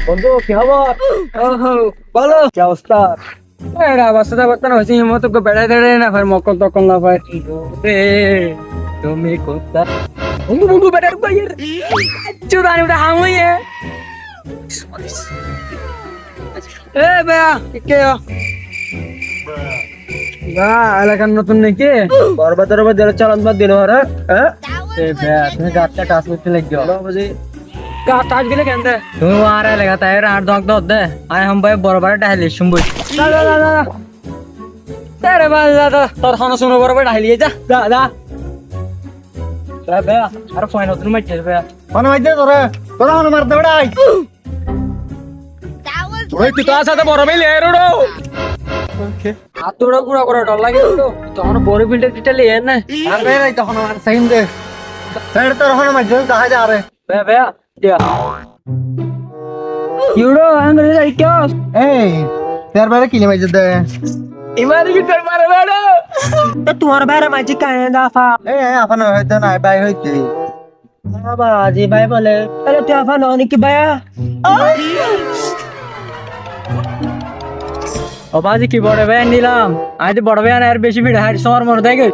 বন্ধু কি খবর? ওহো বলো কি অবস্থা? এরা অবস্থা বর্তমান হয়েছে মতো বেড়াই দেড়ে না ভাই মকল তকল না ভাই রে তুমি কোথা বন্ধু বন্ধু বেড়ার বাইর চুরানি উঠা হামুইয়ে এ বেয়া কে বা এলাকার নতুন নাকি বরবাদের উপর দিল চালান বাদ দিল হরে হ্যাঁ এ বেয়া তুমি গাছটা টাচ করতে লাগিও বুঝি টাচ গেলে কেন দে তুমি আর এলাকা তাই আর দক দক দে আই হাম ভাই বরবার ডাইলি শুনবই না না না না তেরে বাল দাদা তোর খানা শুনো বরবার ডাইলি যা যা যা বেয়া আর ফোন নতুন মাইছে বেয়া ফোন মাইছে তোরা তোরা ফোন মারতে বেড়াই ওই তুই তার সাথে বড় মিলে এরোডো হাতটা পুরো করে ডর লাগে তো তখন বড় বিল্ডার ডিটেল এ না আর বের আই তখন আমার সেকেন্ড দে সাইড তোর ফোন মাইছে দেখা যা রে বেয়া বেয়া দিয়া ইউরো আঙ্গুলে যাই কি এই তের বারে কিলে মাইছে দে ইমারি কি তোর মারে বেড়ো তো তোমার বাইরে মাঝি কানে দাফা এই আপন হইতো না বাই হইছে বাবা আজি ভাই বলে তাহলে তুই আফা ননি কি ভাইয়া ও বাজি কি বড় ভাই নিলাম আজ বড় ভাই আর বেশি ভিড় হার সমর মর দেগে